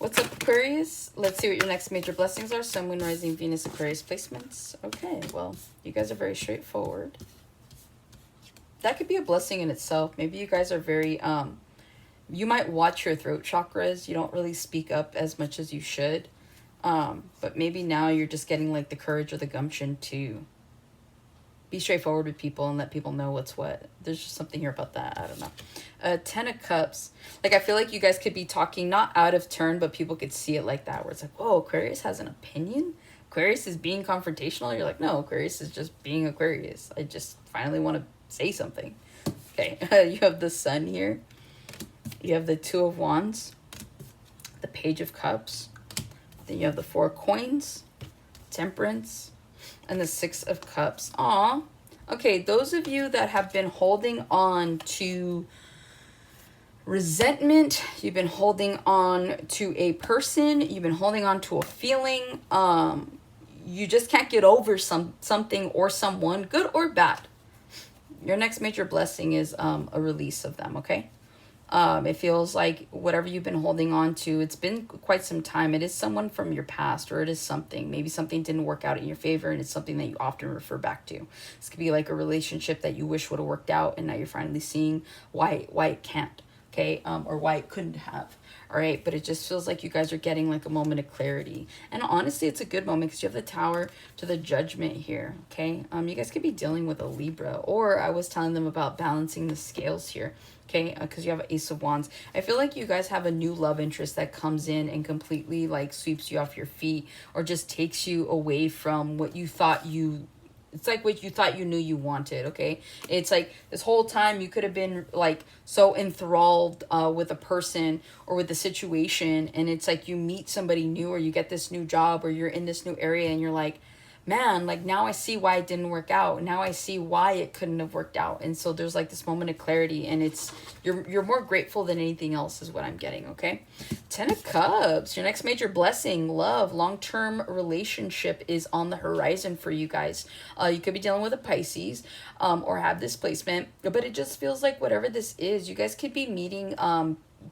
What's up, Aquarius? Let's see what your next major blessings are. Sun, Moon, Rising, Venus, Aquarius placements. Okay, well, you guys are very straightforward. That could be a blessing in itself. Maybe you guys are very, you might watch your throat chakras. You don't really speak up as much as you should. But maybe now you're just getting like the courage or the gumption to be straightforward with people and let people know what's what. There's just something here about that. I don't know. 10 of Cups. Like, I feel like you guys could be talking not out of turn, but people could see it like that, where it's like, whoa, Aquarius has an opinion? Aquarius is being confrontational? You're like, no, Aquarius is just being Aquarius. I just finally want to say something. Okay, you have the Sun here. You have the Two of Wands. The Page of Cups. Then you have the Four of Coins. Temperance. And the Six of Cups. Aw. Okay, those of you that have been holding on to resentment, you've been holding on to a person, you've been holding on to a feeling, you just can't get over something or someone, good or bad. Your next major blessing is a release of them, okay? It feels like whatever you've been holding on to, it's been quite some time. It is someone from your past, or it is something. Maybe something didn't work out in your favor, and it's something that you often refer back to. This could be like a relationship that you wish would have worked out, and now you're finally seeing why it can't, okay? Or why it couldn't have. All right, but it just feels like you guys are getting like a moment of clarity. And honestly, it's a good moment because you have the Tower to the Judgment here, okay? You guys could be dealing with a Libra, or I was telling them about balancing the scales here, okay? Because you have Ace of Wands. I feel like you guys have a new love interest that comes in and completely like sweeps you off your feet, or just takes you away from what you thought you... It's like what you thought you knew you wanted, okay? It's like this whole time you could have been like so enthralled with a person or with the situation, and it's like you meet somebody new, or you get this new job, or you're in this new area, and you're like, man, like now I see why it didn't work out. Now I see why it couldn't have worked out. And so there's like this moment of clarity, and it's you're more grateful than anything else is what I'm getting, okay? 10 of Cups, your next major blessing, love, long-term relationship is on the horizon for you guys. You could be dealing with a Pisces or have this placement, but it just feels like whatever this is, you guys could be meeting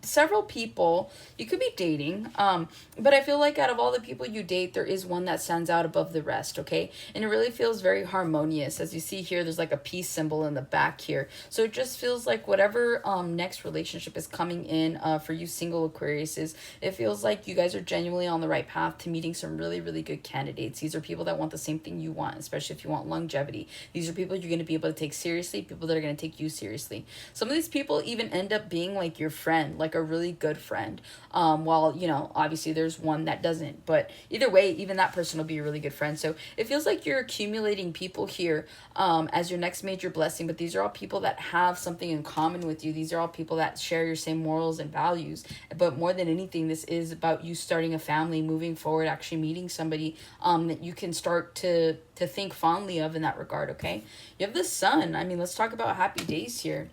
several people. You could be dating, but I feel like out of all the people you date, there is one that stands out above the rest, okay? And it really feels very harmonious. As you see here, there's like a peace symbol in the back here, so it just feels like whatever next relationship is coming in for you single Aquariuses, it feels like you guys are genuinely on the right path to meeting some really, really good candidates. These are people that want the same thing you want, especially if you want longevity. These are people you're going to be able to take seriously, people that are going to take you seriously. Some of these people even end up being like your friend, like a really good friend, while, you know, obviously there's one that doesn't, but either way, even that person will be a really good friend. So it feels like you're accumulating people here as your next major blessing, but these are all people that have something in common with you. These are all people that share your same morals and values, but more than anything, this is about you starting a family, moving forward, actually meeting somebody that you can start to think fondly of in that regard, okay? You have the Sun. I mean, let's talk about happy days here.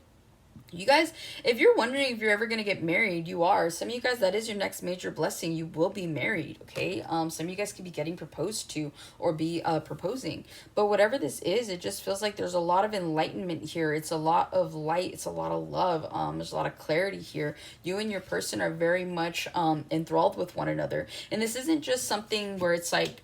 You guys, if you're wondering if you're ever going to get married, you are. Some of you guys, that is your next major blessing. You will be married, okay? Some of you guys could be getting proposed to or be proposing. But whatever this is, it just feels like there's a lot of enlightenment here. It's a lot of light. It's a lot of love. There's a lot of clarity here. You and your person are very much enthralled with one another. And this isn't just something where it's like...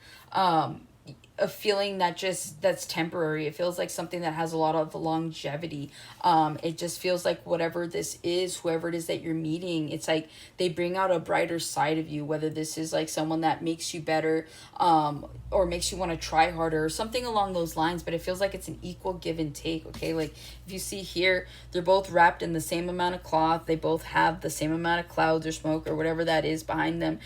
a feeling that's temporary. It feels like something that has a lot of longevity. It just feels like whatever this is, whoever it is that you're meeting, it's like they bring out a brighter side of you, whether this is like someone that makes you better, or makes you want to try harder or something along those lines. But it feels like it's an equal give and take, okay? Like if you see here, they're both wrapped in the same amount of cloth. They both have the same amount of clouds or smoke or whatever that is behind them.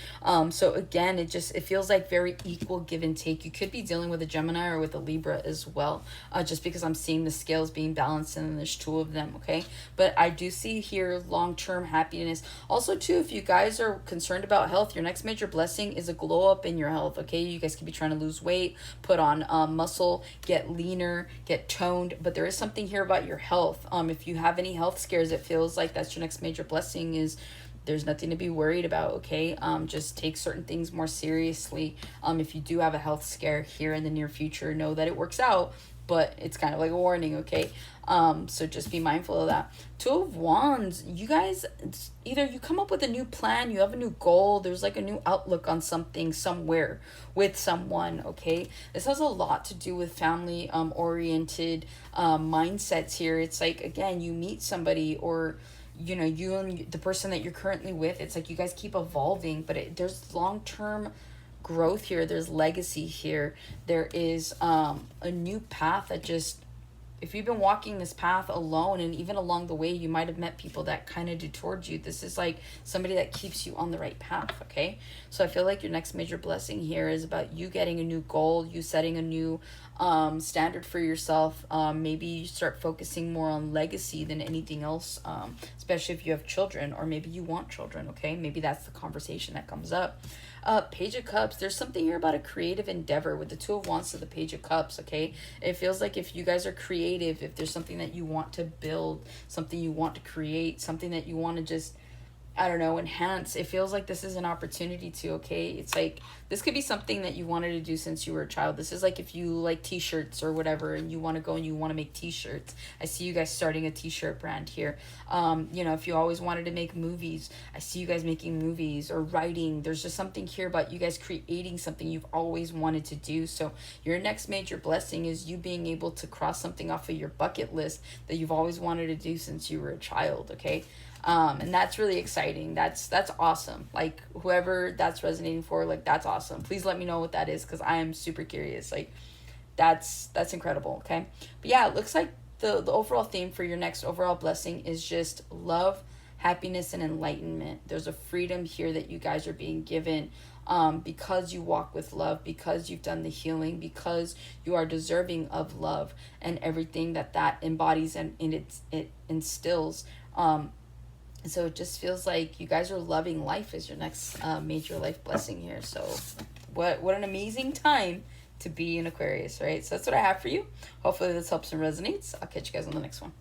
So again, it feels like very equal give and take. You could be dealing with a Gemini or with a Libra as well, just because I'm seeing the scales being balanced and then there's two of them, okay? But I do see here long-term happiness. Also too, if you guys are concerned about health, your next major blessing is a glow up in your health, okay? You guys could be trying to lose weight, put on muscle, get leaner, get toned, but there is something here about your health. If you have any health scares, it feels like that's your next major blessing. Is there's nothing to be worried about, okay? Just take certain things more seriously. If you do have a health scare here in the near future, know that it works out, but it's kind of like a warning, okay? So just be mindful of that. Two of Wands, you guys, either you come up with a new plan, you have a new goal, there's like a new outlook on something somewhere with someone, okay? This has a lot to do with family oriented mindsets here. It's like, again, you meet somebody, or you know, you and the person that you're currently with, it's like you guys keep evolving, but there's long-term growth here, there's legacy here, there is a new path that just, if you've been walking this path alone, and even along the way you might have met people that kind of detoured you, this is like somebody that keeps you on the right path, okay? So I feel like your next major blessing here is about you getting a new goal, you setting a new standard for yourself. Maybe you start focusing more on legacy than anything else, especially if you have children, or maybe you want children, okay? Maybe that's the conversation that comes up. Page of Cups, there's something here about a creative endeavor with the Two of Wands to the Page of Cups, okay? It feels like if you guys are creative, if there's something that you want to build, something you want to create, something that you want to just, I don't know, enhance, it feels like this is an opportunity to, okay? It's like, this could be something that you wanted to do since you were a child. This is like if you like t-shirts or whatever, and you want to go and you want to make t-shirts. I see you guys starting a t-shirt brand here. You know, if you always wanted to make movies, I see you guys making movies or writing. There's just something here about you guys creating something you've always wanted to do. So your next major blessing is you being able to cross something off of your bucket list that you've always wanted to do since you were a child, okay? And that's really exciting. That's awesome. Like, whoever that's resonating for, like, that's awesome. Please let me know what that is, because I am super curious. Like, that's incredible, okay? But yeah, it looks like the overall theme for your next overall blessing is just love, happiness, and enlightenment. There's a freedom here that you guys are being given, because you walk with love, because you've done the healing, because you are deserving of love and everything that embodies and it instills. So it just feels like you guys are loving life as your next major life blessing here. So what an amazing time to be an Aquarius, right? So that's what I have for you. Hopefully this helps and resonates. I'll catch you guys on the next one.